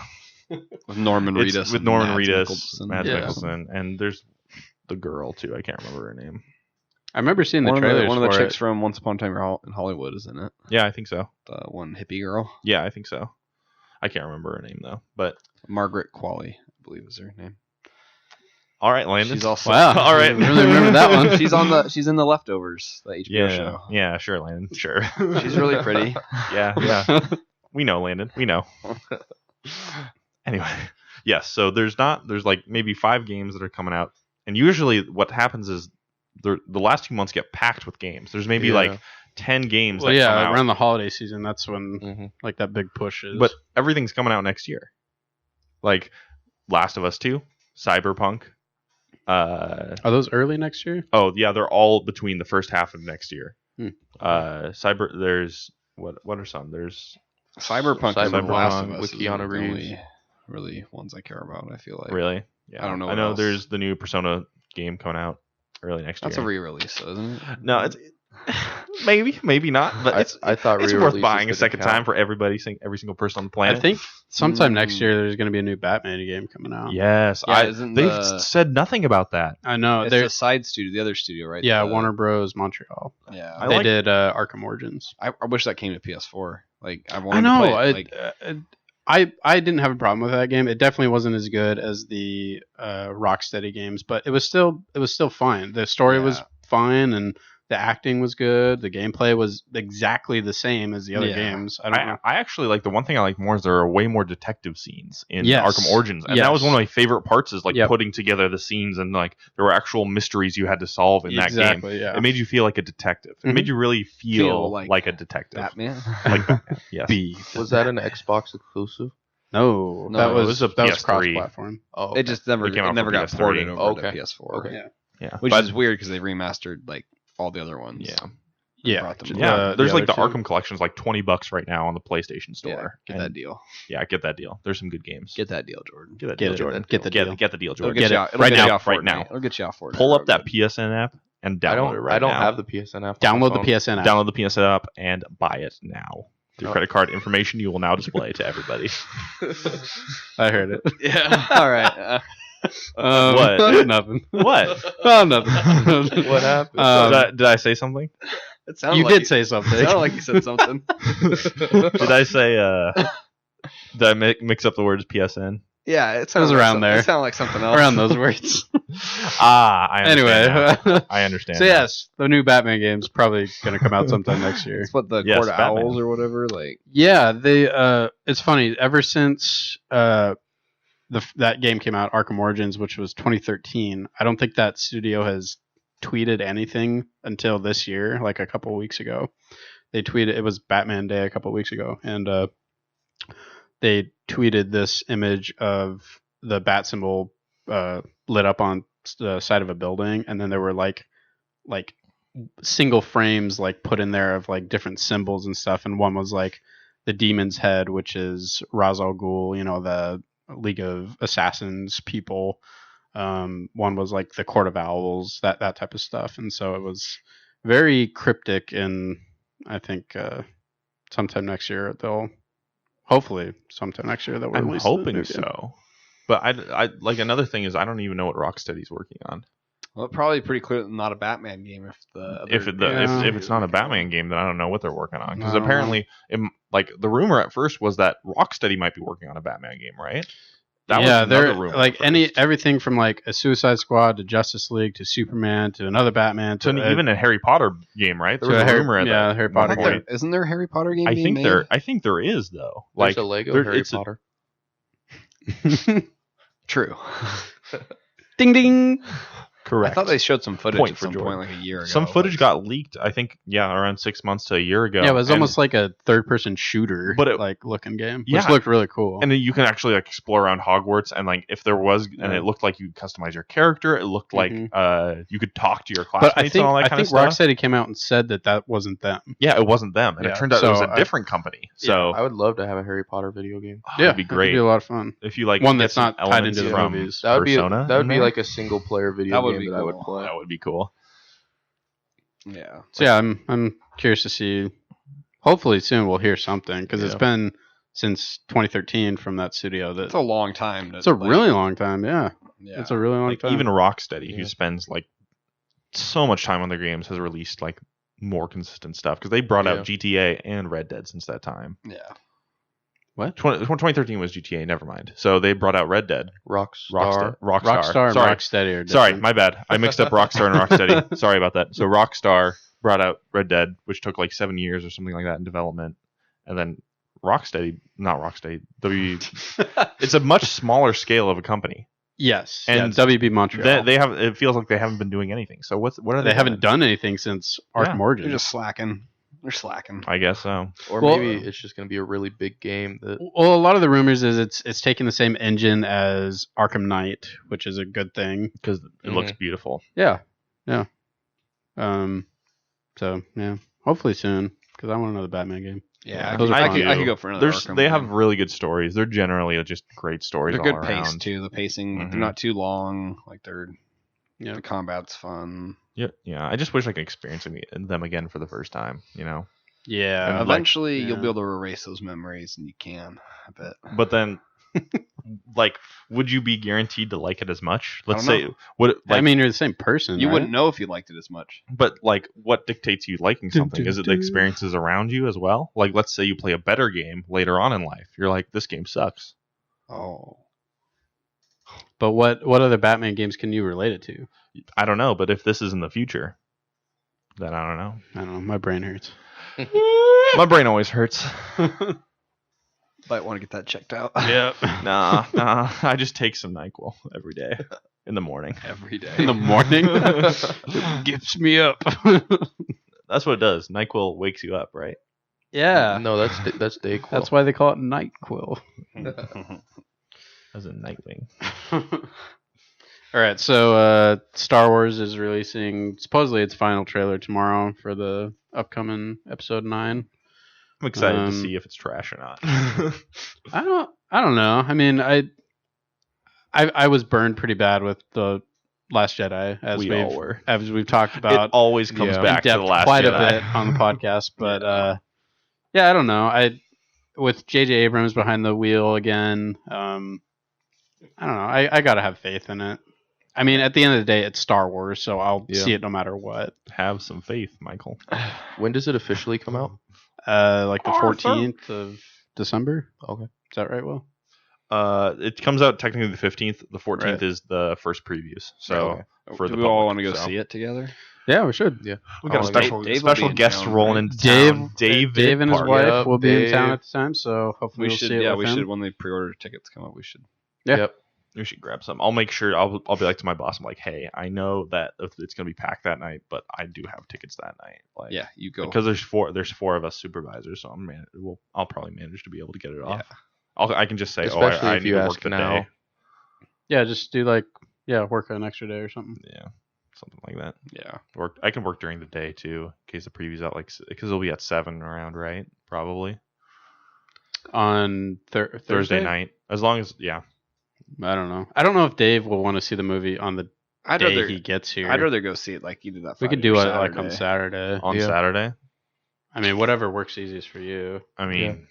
With Norman It's Reedus. with and Norman Mads Reedus, Mikkelsen. Mads Yeah. Mikkelsen, and there's the girl too. I can't remember her name. I remember seeing the One trailers of the for chicks it. from Once Upon a Time in Hollywood is in it. Yeah, I think so. The one hippie girl. Yeah, I think so. I can't remember her name though. But Margaret Qualley, I believe is her name. all right, Landon. She's also Wow. All right. I really remember that one. She's in the Leftovers, the HBO yeah, show. yeah, sure, Landon, sure. She's really pretty. yeah. We know, Landon. We know. Anyway, yes. So there's like maybe 5 games that are coming out, and usually what happens is the last 2 months get packed with games. There's maybe Yeah. like 10 games Well, that yeah, come out, around the holiday season, that's when hmm like that big push is. but everything's coming out next year. Like Last of Us 2, Cyberpunk. are those early next year? Oh yeah, they're all between the first half of next year. Hmm. There's what are some? There's Cyberpunk and The Cyberpunk Last of Us with is Keanu the Reeves. only really ones I care about. I feel like really, yeah. I don't know I what know else. there's the new Persona game coming out early next that's a year. re-release, though, isn't it? No, it's maybe not, but I thought it's worth re-releases buying a didn't second count. time for every single person on the planet. I think sometime next Mm. year there's going to be a new Batman game coming out. Yes, Yeah, isn't they've the- said nothing about that. I know. It's They're the side studio, the other studio, right? yeah, The- Warner Bros. Montreal. Yeah, I They like- did Arkham Origins. I wish that came to PS4. Like I I wanted know. to play it. Like, I didn't have a problem with that game. It definitely wasn't as good as the Rocksteady games, but it was still fine. The story was Yeah. fine, and the acting was good. The gameplay was exactly the same as the other Yeah. games. I don't know. I actually like the one thing I like more is there are way more detective scenes in Yes. Arkham Origins, and that was Yes. one of my favorite parts. Is like Yep. putting together the scenes and like there were actual mysteries you had to solve in that game. Exactly. Yeah. It made you feel like a detective. It Mhm. made you really feel Feel like, like a detective. Batman. Like Batman. Yes. Beef. Was that an Xbox exclusive? No, No, that it was was a that was PS3. cross-platform. Oh, It just never It came out for got PS3. ported over Okay. to PS4. Okay. Yeah. Yeah. Which But- is weird because they remastered like all the other ones. yeah. Yeah. brought them j- Yeah. There's like the other two. Arkham collection is like $20 right now on the PlayStation Yeah, Store. get And- that deal. Yeah, get that deal. There's some good games. Get that deal, Jordan. Get that Get deal, it. Jordan. Get the deal. Get the deal, It'll Jordan. get Get you it. out. It'll Right get now, you out right Fortnite. now. It'll get you out Fortnite. Pull up real that good. PSN app and download I it don't. right I don't now. have the PSN app. on my Download the phone. PSN app. Download the PSN app and buy it now. The Oh. credit card information you will now display to everybody. I heard it. Yeah. All right. What? Nothing. What? Oh, nothing. What happened? Did I say something? It sounded You like did say something. It sounded like you said something. Did I say? Did I mix up the words PSN? Yeah, it sounds around there. It sounded like something else. Around those words. I understand now. Anyway, I understand. so now. yes, the new Batman game's probably going to come out sometime next year. It's what the Yes, Court of Batman. Owls or whatever. Like, Yeah, they. It's funny. Ever since that game came out, Arkham Origins, which was 2013, I don't think that studio has tweeted anything until this year, like a couple weeks ago. They tweeted it was Batman Day a couple weeks ago, and they tweeted this image of the bat symbol lit up on the side of a building, and then there were like single frames like put in there of like different symbols and stuff, and one was like the demon's head, which is Ra's al Ghul, the League of Assassins people. One was like the Court of Owls, that type of stuff, and so it was very cryptic. And I think sometime next year hopefully sometime next year they'll I'm release the new hoping game. so. But I like another thing is I don't even know what Rocksteady's working on. Well, probably pretty clear not a Batman game if the other If it's not a Batman game, then I don't know what they're working on. Because I don't know. apparently, like the rumor at first was that Rocksteady might be working on a Batman game, right? That was another they're rumor like at first. everything from like a Suicide Squad to Justice League to Superman to another Batman to even a Harry Potter game, right? There was a rumor at that Harry Potter point. game. Isn't there a Harry Potter game? I being think made? I think there is though. There's Like a Lego there- Harry it's a- Potter. True. Ding ding. Correct. I thought they showed some footage Point at for some Jordan. point, like a year ago. Some footage got leaked. I think around 6 months to a year ago. Yeah, it was And- almost like a third-person shooter, But it- like looking game, which Yeah. looked really cool. And then you can actually like explore around Hogwarts, and like if there was, and Yeah. it looked like you could customize your character. It looked like Mhm. you could talk to your classmates But I think and all that kind of stuff. Rocksteady came out and said that wasn't them. Yeah, it wasn't them, and Yeah, it turned out it was so a different company. So I would love to have a Harry Potter video game. it'd be great It'd be a lot of fun. if you like One get that's some not tied elements into the from movies. That would Persona in be there. like a single player video That would game be that I would cool. play. That would be cool. Yeah. So yeah, I'm curious to see. Hopefully soon we'll hear something because it's Yeah. been since 2013 from that studio. It's a long time. It's a really long time. Yeah, Yeah. it's a really long Like time. even Rocksteady, who Yeah. spends like so much time on their games, has released like more consistent stuff because they brought Yeah. out GTA and Red Dead since that time. Yeah. what? 2013 was GTA. Never mind. So they brought out Red Dead. Rockstar. Rockstar. and Sorry. Rocksteady are different. Sorry, my bad. I mixed up Rockstar and Rocksteady. Sorry about that. So Rockstar brought out Red Dead, which took like 7 years or something like that in development, and then not Rocksteady. It's a much smaller scale of a company. Yes, And and WB Montreal. They have. It feels like they haven't been doing anything. So what are they? They haven't done anything since Arkham Yeah. Origins. They're just slacking. They're slacking. I guess so. Or Well- maybe it's just going to be a really big game that Well, a lot of the rumors is it's taking the same engine as Arkham Knight, which is a good thing. Because it looks beautiful. Yeah, yeah. So yeah, hopefully soon because I want another Batman game. Yeah. Those are I fun. could go for another. Arkham They game. have really good stories. They're generally just great stories. They're good all pace around. too. The pacing, Mhm. they're not too long. Like Yeah. the combat's fun. Yeah. I just wish I could experience them again for the first time. Yeah, And like- Eventually, you'll yeah. be able to erase those memories, and you can. I bet. But then, like, would you be guaranteed to like it as much? Let's don't say, would it, like, I mean, you're the same person. You right? wouldn't know if you liked it as much. but like, what dictates you liking Dun, something? dun, Is it the dun. experiences around you as well? Like, let's say you play a better game later on in life. You're like, this game sucks. Oh. But what other Batman games can you relate it to? I don't know, but if this is in the future, then I don't know. I don't know. My brain hurts. My brain always hurts. Might want to get that checked out. Yep. Nah. I just take some NyQuil every day in the morning. Every day. In the morning, it gets me up. That's what it does. NyQuil wakes you up, right? Yeah, no, that's Dayquil. that's why they call it Nightquill. As a Nightwing. All right, so Star Wars is releasing supposedly its final trailer tomorrow for the upcoming Episode 9. I'm excited to Um, see if it's trash or not. I don't know. I mean, I was burned pretty bad with the Last Jedi, as we've talked about. It always comes in back to the depth Last quite Jedi. a bit on the podcast, but yeah, I don't know. With J.J. Abrams behind the wheel again, I don't know. I gotta have faith in it. I mean, at the end of the day, it's Star Wars, so I'll Yeah. see it no matter what. Have some faith, Michael. When does it officially come out? Like the Arthur. 14th of December. Okay. Is that right, Will? It comes out technically the 15th. The 14th Right. is the first previews. So Okay. for Do the we all public, want to go so. see it together? Yeah, we should. Yeah. We got a Oh, special Dave will be in guest town, rolling right? into town. Dave and his Parker. wife Yep, will be in town Dave. at the time, so hopefully We we'll should. see it Yeah, with we him. should. When the pre-order tickets come up, we should. Yeah. Yep. We should grab some. I'll make sure. I'll be like to my boss. I'm like, hey, I know that it's gonna be packed that night, but I do have tickets that night. Like, Yeah, you go. because there's four of us supervisors, so I'll probably manage to be able to get it off. I can just say, Especially I if need you to ask work the now. day. Yeah, just do work an extra day or something. Yeah, something like that. Yeah. I can work during the day too, in case the preview's out. Because it'll be at 7 around, right? Probably On Thursday night. As long as I don't know. I don't know if Dave will want to see the movie on the I'd day rather. he gets here. I'd rather go see it like either that. we Friday could do or it like on Saturday. Saturday. on Yeah. Saturday. I mean, whatever works easiest for you. I mean,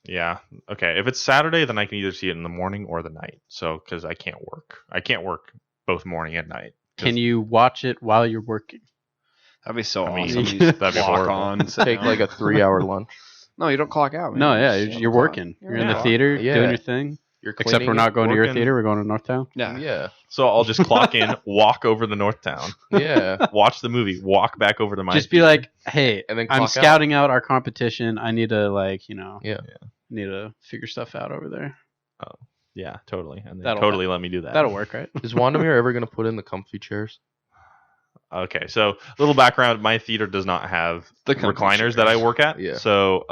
yeah. Okay. If it's Saturday, then I can either see it in the morning or the night. So, because I can't work both morning and night. can you watch it while you're working? That'd be so I mean, awesome. that'd be Clock horrible. on. sit Take down. like a 3-hour lunch. No, you don't clock out. Man. No, yeah, You just you're clock. working. You're in the Yeah. theater Yeah. doing your thing. You're Except we're cleaning not going to your working. theater. We're going to Northtown. Yeah. Yeah. So I'll just clock in, walk over to Northtown, Yeah. watch the movie, walk back over to my. Just be like, hey, And then I'm clock out. scouting out our competition. I need to Yeah. need to figure stuff out over there. yeah, totally, and they That'll- totally let me do that. That'll work, right? Is Wandermere ever going to put in the comfy chairs? Okay, so little background: my theater does not have The comfy recliners that I chairs. work at. Yeah. So,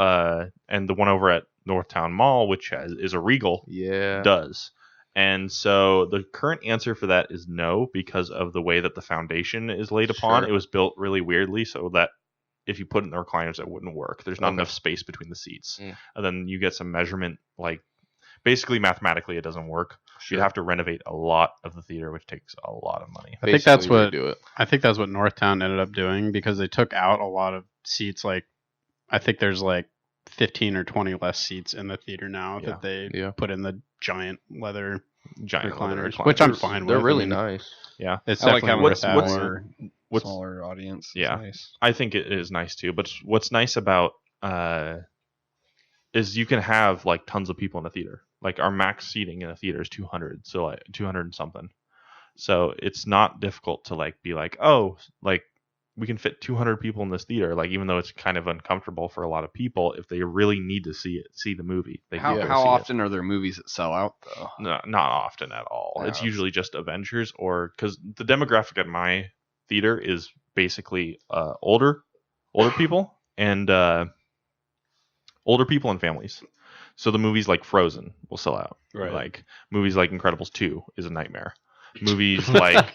and the one over at Northtown Mall, which is a Regal, Yeah. does. And so the current answer for that is no, because of the way that the foundation is laid upon. Sure. It was built really weirdly, so that if you put it in the recliners, it wouldn't work. There's not Okay. enough space between the seats, Mm. and then you get some measurement. Like, basically, mathematically, it doesn't work. Sure. You'd have to renovate a lot of the theater, which takes a lot of money. I think that's Basically what- redo it. I think that's what Northtown ended up doing because they took out a lot of seats. Like, I think there's like 15 or 20 less seats in the theater now Yeah. that they Yeah. put in the giant leather Giant leather recliners, which I'm recliners. fine with. They're really I mean, nice. Yeah, It's I like definitely having worth a that what's- more. what's- smaller audience. It's Yeah. nice. I think it is nice too. But what's nice about is you can have like tons of people in a theater. Like our max seating in a theater is 200, so like 200 and something. So it's not difficult to like be like, oh, like we can fit 200 people in this theater. Like even though it's kind of uncomfortable for a lot of people, if they really need to see the movie, they How can go how see it. often are there movies that sell out though? No, not often at all. Yeah, It's it's- usually just Avengers or because the demographic at my theater is basically older people and older people and families. So the movies like Frozen will sell out. Right. Like movies like Incredibles 2 is a nightmare. Movies like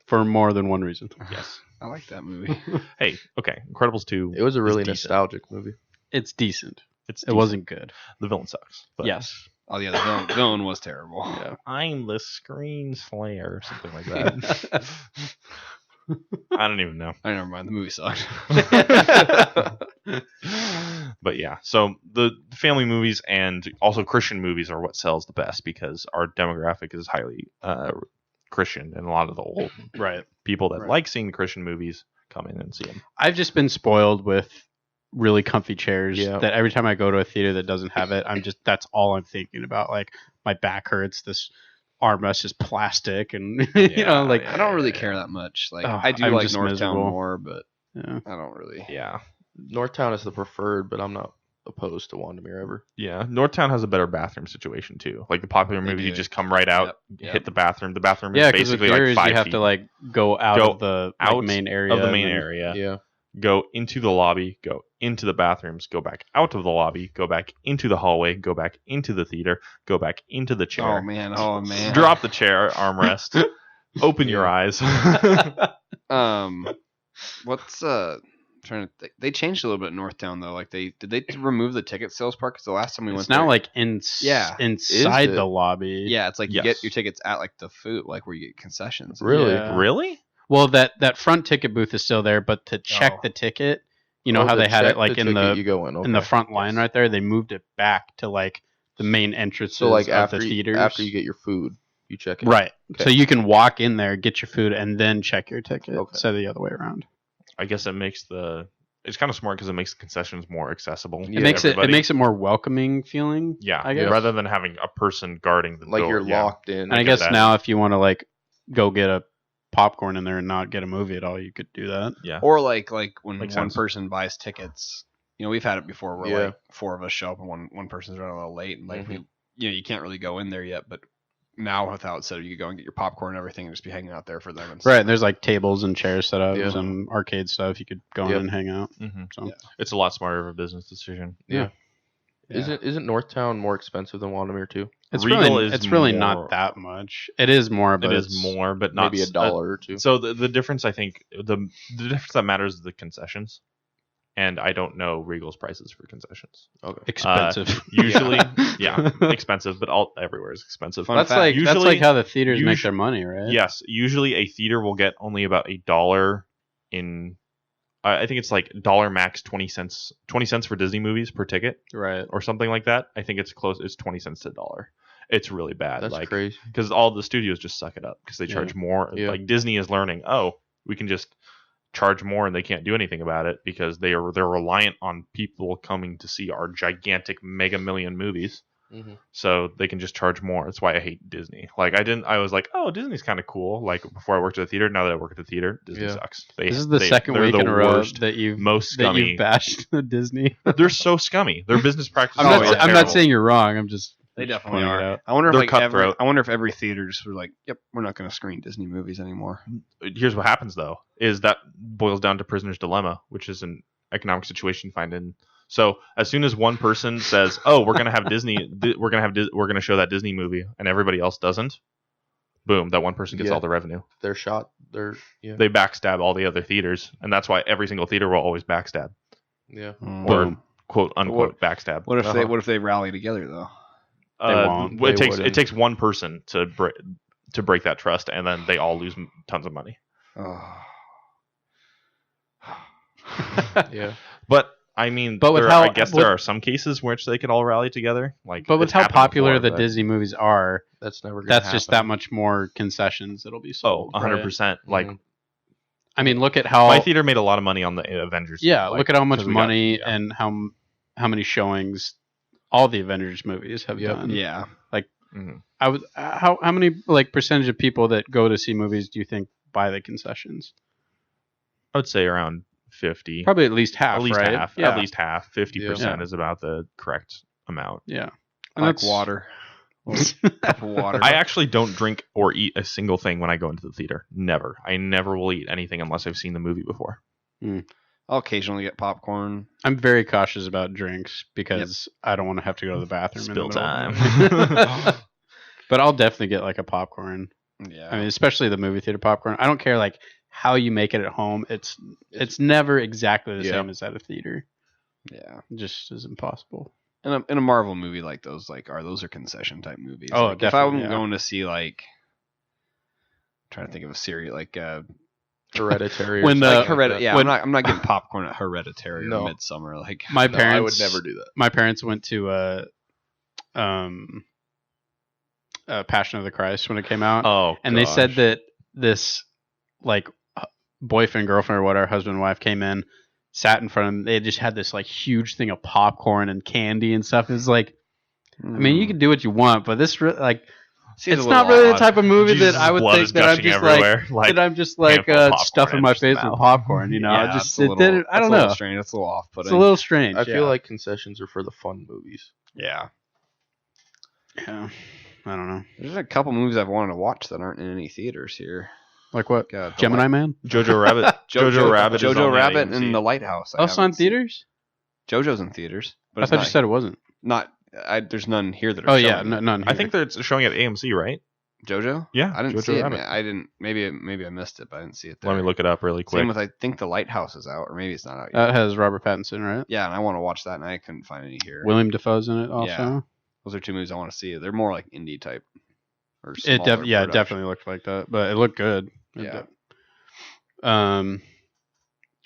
For more than one reason. yes. I like that movie. Hey, okay, Incredibles 2. It was a really is decent. nostalgic movie. It's decent. It's It wasn't good. the villain sucks. But Yes. Oh yeah, the villain was terrible. Yeah. I'm the screen slayer or something like that. I don't even know. I never mind. The movie sucked. But yeah, so the family movies and also Christian movies are what sells the best because our demographic is highly Christian, and a lot of the old Right. people that Right. like seeing the Christian movies come in and see them. I've just been spoiled with really comfy chairs Yeah. that every time I go to a theater that doesn't have it, that's all I'm thinking about. Like my back hurts, this armrest is plastic and like I don't really care that much. Like Oh, I do I'm like just Northtown miserable. more, but yeah. I don't really. Yeah, Northtown is the preferred, but I'm not opposed to Wandermere ever. yeah. Northtown has a better bathroom situation too. Like the popular They movies, you do. just come right out, Yep. hit the bathroom. The bathroom Yeah, is because with basically yours like 5 you have feet to like go out Go of the out main area of the main and then- area. Yeah. Go into the lobby, go into the bathrooms, go back out of the lobby, go back into the hallway, go back into the theater, go back into the chair. Oh man! Oh man! Drop the chair armrest. Open your eyes. What's trying to think. They changed a little bit in Northtown though. Like did they remove the ticket sales part? Because the last time we It's went now there, like Yeah. inside Is it? the lobby. yeah, it's like you Yes. get your tickets at like the food, like where you get concessions. Really? Yeah. Really? Well, that front ticket booth is still there, but to check Oh. the ticket, you know Oh, how the they had check it like the in ticket the you go in, in the okay. front line Yes. right there. They moved it back to like the main entrances So like of after the you, theaters. after you get your food, you check it. right. Okay. So you can walk in there, get your food, and then check your ticket Okay. instead of the other way around. I guess it's kind of smart because it makes the concessions more accessible. Yeah. It makes it Everybody- makes it more welcoming feeling. yeah, I guess. rather than having a person guarding the Like door. you're yeah. locked in. And I get guess that. now if you want to like go get a popcorn in there and not get a movie at all, you could do that. Yeah. Or like when Makes one sense. person buys tickets. You know, we've had it before where Yeah. like 4 of us show up and one person's running a little late, and like Mhm. you can't really go in there yet, but now with how it's set up, you could go and get your popcorn and everything and just be hanging out there for them. And Right. And there's like tables and chairs set up, Yeah. some arcade stuff. You could go Yep. in and hang out. hmm So Yeah. It's a lot smarter of a business decision. Yeah. Yeah. Isn't Northtown more expensive than Wandermere too? it's Regal really is it's really more- not that much. It is more, but It is it's more, but not Maybe a dollar or two. So the difference, I think, the difference that matters is the concessions, and I don't know Regal's prices for concessions. Okay. expensive. Usually, yeah, expensive, but everywhere is expensive. Fun that's fact. like that's Usually- like how the theaters make usu- their money, right? Yes, usually a theater will get only about $1 in. I think it's like dollar max 20 cents for Disney movies per ticket Right. or something like that. I think it's close. It's 20 cents to $1, It's really bad. That's like, crazy. because all the studios just suck it up because they charge more. Yeah. Like Disney is learning, we can just charge more and they can't do anything about it because they're reliant on people coming to see our gigantic mega million movies. Mm-hmm. So they can just charge more. That's why I hate Disney. Like I was like, oh, Disney's kind of cool. Like before I worked at the theater. Now that I work at the theater, Disney sucks. This is the second week in a row that you've bashed Disney. They're so scummy. Their business practices. I'm not saying you're wrong. I'm just they definitely pointing it are. out. I wonder They're if every theater just was like, yep, we're not going to screen Disney movies anymore. Here's what happens though: is that boils down to prisoner's dilemma, which is an economic situation you find in. So as soon as one person says, "Oh, we're gonna have Disney, we're gonna show that Disney movie," and everybody else doesn't, boom, that one person gets all the revenue. They backstab all the other theaters, and that's why every single theater will always backstab. Yeah. Or quote unquote backstab. What if they rally together though? They won't. It takes one person to break that trust, and then they all lose tons of money. Oh. Yeah. But I mean, I guess there are some cases which they could all rally together. But with how popular the Disney movies are, that's never. That's just that much more concessions that'll be sold. 100%. Like, I mean, look at how my theater made a lot of money on the Avengers. Yeah, look at how much money and how many showings all the Avengers movies have done. Yeah, like how many like percentage of people that go to see movies do you think buy the concessions? I would say around 50. Probably at least half. At least right? half. Yeah. At least half. 50% is about the correct amount. Yeah. And like water. Cup of water. I actually don't drink or eat a single thing when I go into the theater. Never. I never will eat anything unless I've seen the movie before. I'll occasionally get popcorn. I'm very cautious about drinks because I don't want to have to go to the bathroom. Spill time. But I'll definitely get like a popcorn. Yeah. I mean, especially the movie theater popcorn. I don't care like how you make it at home. It's never exactly the same as at a theater. Yeah. It just is impossible. In a Marvel movie like those, those are concession type movies. Oh, like, definitely. If I'm going to see I'm trying to think of a series like Hereditary. I'm not getting popcorn at Hereditary or Midsummer. Like my parents, I would never do that. My parents went to Passion of the Christ when it came out. And they said that this like boyfriend, girlfriend, or whatever, husband and wife came in, sat in front of them. They just had this like huge thing of popcorn and candy and stuff. It was like, I mean, you can do what you want, but this it's not really the type of movie that I would think that I'm just like stuffing my face with popcorn. You know, I don't know. Strange. It's a little off-putting. It's a little strange. I feel like concessions are for the fun movies. Yeah. Yeah. I don't know. There's a couple movies I've wanted to watch that aren't in any theaters here. Like what? Gemini Man? Jojo Rabbit. Jojo Rabbit and The Lighthouse. It's on theaters? JoJo's in theaters. But I thought you said it wasn't. There's none here that are showing. None here. I think they're showing at AMC, right? JoJo? Yeah. I didn't Jojo see Rabbit. it. I didn't. Maybe I missed it, but I didn't see it there. Let me look it up really quick. Same with I think The Lighthouse is out, or maybe it's not out yet. That has Robert Pattinson, right? Yeah, and I want to watch that, and I couldn't find any here. William Dafoe's in it also. Yeah. Those are two movies I want to see. They're more like indie type. Or it definitely looked like that, but it looked good.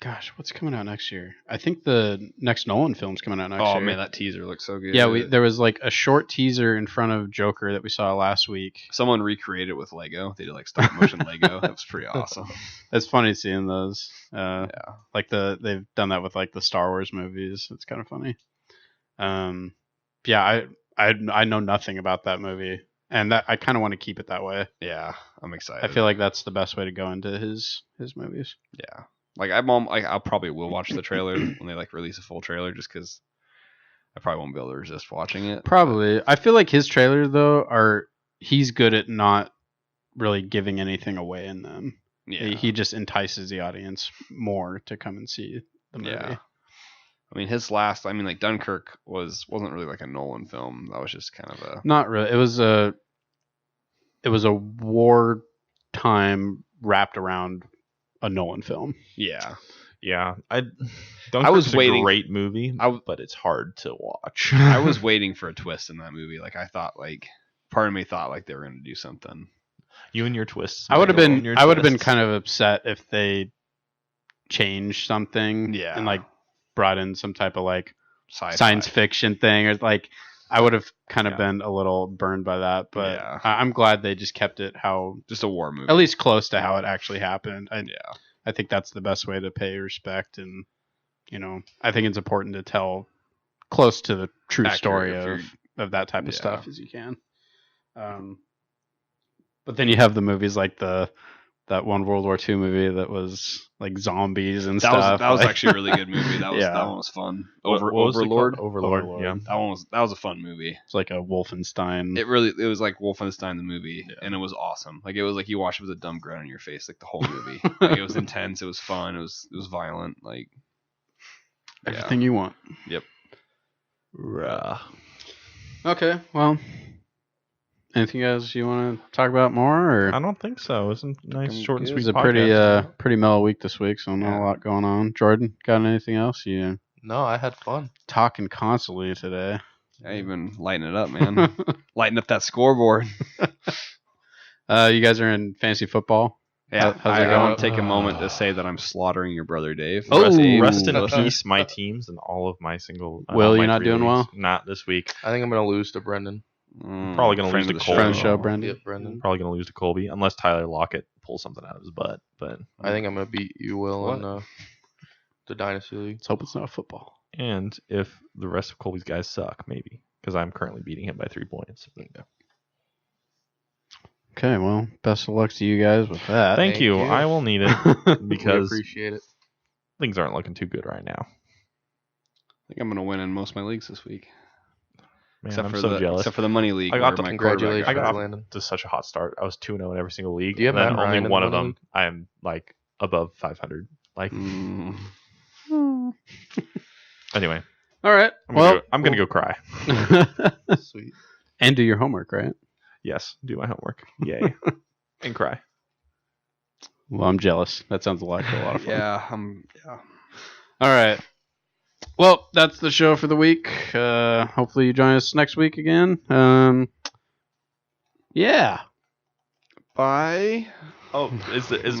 Gosh, what's coming out next year? I think the next Nolan film's coming out next year. Oh man, that teaser looks so good. Yeah, there was like a short teaser in front of Joker that we saw last week. Someone recreated it with Lego. They did like stop motion Lego. That was pretty awesome. It's funny seeing those. Like they've done that with like the Star Wars movies. It's kind of funny. I know nothing about that movie. And that I kind of want to keep it that way. Yeah, I'm excited. I feel like that's the best way to go into his movies. Yeah, like I probably will watch the trailer when they like release a full trailer, just because I probably won't be able to resist watching it. Probably. I feel like his trailers though he's good at not really giving anything away in them. Yeah, he just entices the audience more to come and see the movie. Yeah. I mean, his last, like Dunkirk wasn't really like a Nolan film. That was just kind of a... Not really. It was a wartime wrapped around a Nolan film. Yeah. Yeah. Dunkirk's a great movie, but it's hard to watch. I was waiting for a twist in that movie. Like, I thought, part of me thought, they were going to do something. You and your twists. I would have been kind of upset if they changed something. Yeah. And, brought in some type of science fiction thing, or I would have kind of been a little burned by that, but Yeah. I'm glad they just kept it Just a war movie. at least close to how it actually happened. Yeah. I think that's the best way to pay respect, and I think it's important to tell close to the true Accurate story if of that type of Yeah. stuff as you can. But then you have the movies like that one World War II movie that was like zombies and stuff. That was like- actually a really good movie. That one was fun. What was it called? Overlord. Overlord. Yeah. That was a fun movie. It's like a Wolfenstein. It was like Wolfenstein the movie, Yeah. and it was awesome. Like it was like you watched it with a dumb grin on your face, like the whole movie. Like it was intense. It was fun. It was violent. Like Everything you want. Yep. Okay, well, anything else you want to talk about more? Or I don't think so. It was a nice, Looking short and good. it was sweet a pretty podcast. pretty mellow week this week, so not Yeah. a lot going on. Jordan, got anything else? You No, I had fun. talking constantly today. I even lighten it up, man. Lighten up that scoreboard. You guys are in fantasy football. Yeah, How's it I going? want to take a moment to say that I'm slaughtering your brother Dave. Oh, Rest in Ooh. peace, my teams and all of my single. Will, all you my not 3 doing leagues. well? Not this week. I think I'm gonna lose to Brendan. Probably gonna lose Friend to of the Cole. Friend show. show, Brendan. Yep, Brendan. Probably gonna lose to Colby unless Tyler Lockett pulls something out of his butt. But I think I'm gonna beat you, Will, What? in the Dynasty League. Let's hope it's not football. and if the rest of Colby's guys suck, maybe because I'm currently beating him by 3 points. Okay, well, best of luck to you guys with that. Thank Thank you. you. I will need it We because appreciate it. things aren't looking too good right now. I think I'm gonna win in most of my leagues this week, Man, except I'm for so jealous. except for the money league. I got where the my quarterback Congratulations, I got got- Landon. to such a hot start. I was 2-0 in every single league. Do you have and then Matt only Ryan in one the of money them I am like above 500. Like anyway, All right. I'm gonna go cry. Sweet. and do your homework, right? Yes, do my homework. Yay, and cry. Well, I'm jealous. That sounds like a lot of fun. Yeah, All right. Well, that's the show for the week. Hopefully you join us next week again. Yeah. Bye. Oh,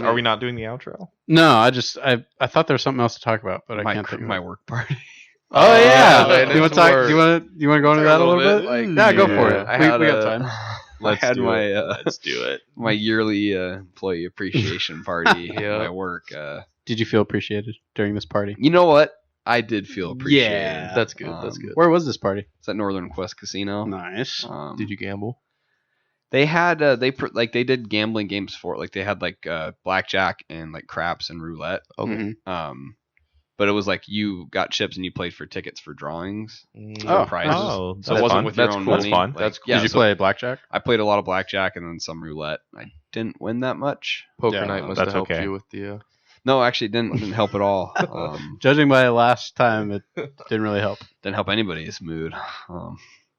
are we not doing the outro? No, I thought there was something else to talk about, but I My can't think of my it. work party. Oh yeah. man, Do you want it's to talk? work. Do you want to go into that a little bit? Yeah, go for it. I We had got a- time. I had do my it. Let's do it. my yearly employee appreciation party at Yeah. my work. Did you feel appreciated during this party? You know what? I did feel appreciated. Yeah. That's good. That's good. Where was this party? It's at Northern Quest Casino. Nice. Did you gamble? They had they did gambling games for it. Like they had like blackjack and like craps and roulette. Okay. Mhm. But it was like you got chips and you played for tickets for drawings. Oh. For prizes. Oh, So it that's wasn't fun. with your That's own cool. money. That's fun. Like, That's cool. yeah, Did you so play blackjack? I played a lot of blackjack and then some roulette. I didn't win that much. Poker Yeah, night must that's have helped okay. you with the. No, actually, it didn't help at all. Judging by last time, it didn't really help. Didn't help anybody's mood.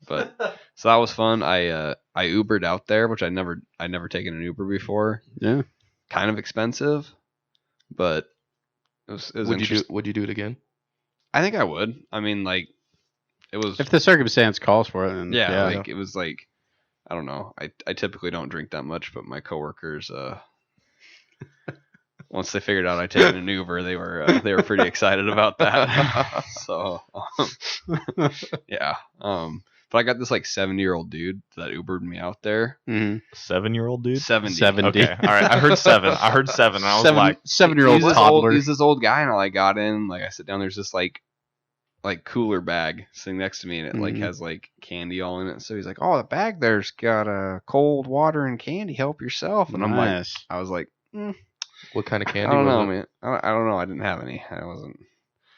But so that was fun. I Ubered out there, which I'd never taken an Uber before. Yeah. Kind of expensive, but it was Would you do it again? I think I would. I mean, like it was. If the circumstance calls for it, then yeah, like it was like I don't know. I typically don't drink that much, but my coworkers once they figured out I taken an Uber, they were pretty excited about that. So yeah. But I got this like 70-year-old dude that Ubered me out there. Mhm. 7-year-old dude. 70. 70. Okay, all right. I heard 7. I heard 7. And I was like, 7-year-old He's this toddler. He's this old guy, and I got in. Like I sit down. There's this like cooler bag sitting next to me, and it like Mhm. has like candy all in it. So he's like, "Oh, the bag there's got cold water and candy. Help yourself." And I'm like, Nice. I was like, What kind of I candy? don't was know, it? man. I don't know. I didn't have any. I wasn't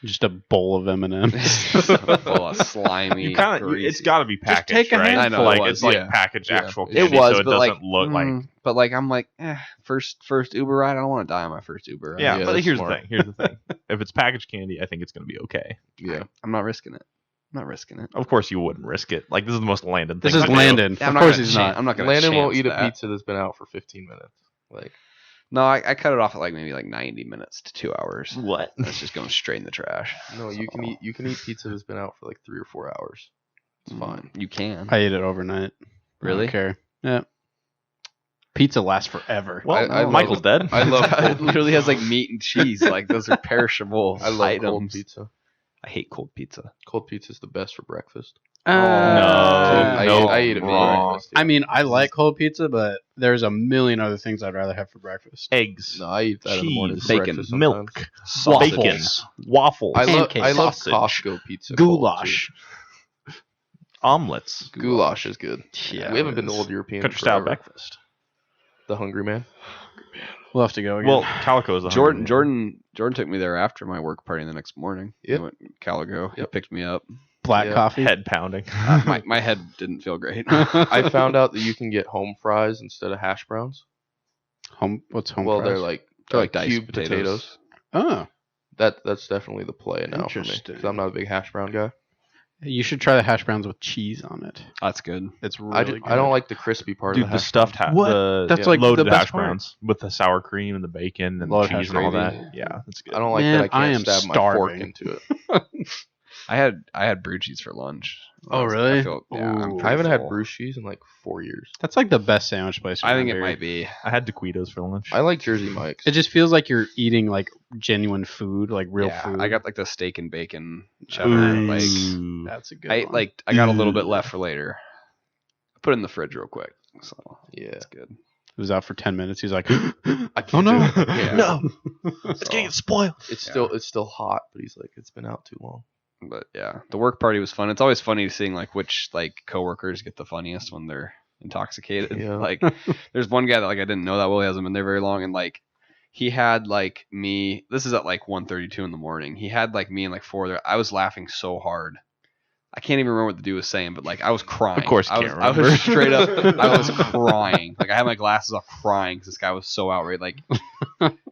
Just a bowl of M&M's. full of slimy. you kind of. greasy- It's got to be packaged, take a right? handful. I know, like it it's was, like yeah. packaged Yeah. actual It candy, was, so it but doesn't like, look like. But like, I'm like, first Uber ride. I don't want to die on my first Uber ride. Yeah, Yeah, but that's here's smart. the thing. Here's the thing. If it's packaged candy, I think it's going to be okay. Yeah. I'm not risking it. I'm not risking it. Of course, you wouldn't risk it. Like this is the most Landon thing. This is to do. Landon. Yeah, Of I'm course gonna he's chan- not. I'm not gonna. Landon won't chance eat a that. pizza that's been out for 15 minutes. Like, No, I cut it off at like maybe like 90 minutes to 2 hours. What? That's just going straight in the trash. no, you can eat pizza that's been out for like 3 or 4 hours. It's fine. You can. I ate it overnight. I Really? don't care. Yeah. Pizza lasts forever. Well, I love- Michael's dead. I love it cold literally has like meat and cheese. Like those are perishable I love items. cold pizza. I hate cold pizza. Cold pizza is the best for breakfast. I ate it for breakfast. I mean, I like cold pizza, but there's a million other things I'd rather have for breakfast. Eggs, No, I eat that in the morning. cheese, For bacon, breakfast milk, sometimes. bacon, waffles. I love Pancakes, Costco pizza. Goulash. Omelets. Goulash is good. Yeah, We haven't been it to is. Old European Country style forever. breakfast. The Hungry Man. We'll have to go again. Well, Calico is the Jordan took me there after my work party the next morning. Yep. We went to Calico. He Yep. picked me up. black yeah. coffee. head pounding. My head didn't feel great. I found out that you can get home fries instead of hash browns. What's home Well, fries? they're like diced cubed potatoes. Oh, That's definitely the play now for me Interesting. because I'm not a big hash brown guy. you should try the hash browns with cheese on it. That's good. It's I really good. don't like the crispy part Dude, of the the hash stuffed What? That's yeah, like the loaded best hash part. browns with the sour cream and the bacon and Loaded the cheese hash and all gravy. that. Yeah, that's good. I don't like Man, that I I am can't stab my fork starving. into it. I had brew cheese for lunch. Oh, really? I feel, yeah, I'm Ooh. pretty I haven't had full. brew cheese in like 4 years. That's like the best sandwich place. I think around it here. might be. I had taquitos for lunch. I like Jersey Mike's. It just feels like you're eating like genuine food, like real Yeah, food. I got like the steak and bacon cheddar. Ooh. Like That's a good I one. I got a little bit left for later. I put it in the fridge real quick. So Yeah. it's good. It was out for 10 minutes. He's like, I oh can't no. do it. Yeah. No, It's it's getting spoiled. It's Yeah. still hot, but he's like, it's been out too long. But yeah, the work party was fun. It's always funny seeing like which like coworkers get the funniest when they're intoxicated. Yeah. Like there's one guy that like I didn't know that well. He hasn't been there very long, and like he had like me. This is at like 1:32 in the morning. He had like me and like four other. I was laughing so hard. I can't even remember what the dude was saying, but like I was crying. Of course you I can't was remember. straight up. I was crying. Like I had my glasses off, crying because this guy was so outraged. Like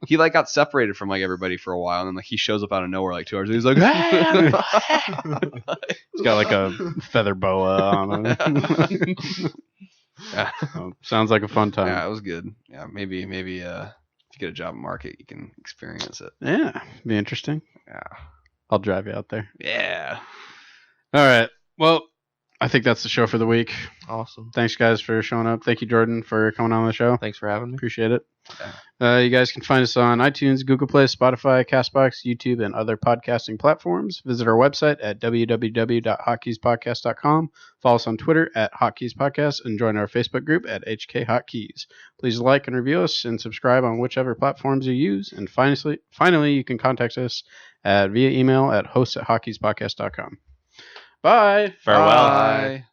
he like got separated from like everybody for a while, and then like he shows up out of nowhere like 2 hours. He's like, hey! He's got like a feather boa on him. Yeah. Oh, sounds like a fun time. Yeah, it was good. Yeah, maybe if you get a job at market, you can experience it. Yeah, be interesting. Yeah. I'll drive you out there. Yeah. All right. Well, I think that's the show for the week. Awesome. Thanks, guys, for showing up. Thank you, Jordan, for coming on the show. Thanks for having me. Appreciate it. You guys can find us on iTunes, Google Play, Spotify, CastBox, YouTube, and other podcasting platforms. Visit our website at www.hotkeyspodcast.com. Follow us on Twitter at Hotkeys Podcast and join our Facebook group at HK Hotkeys. Please like and review us and subscribe on whichever platforms you use. And finally, you can contact us via email at hosts@hotkeyspodcast.com. Bye. Farewell. Bye.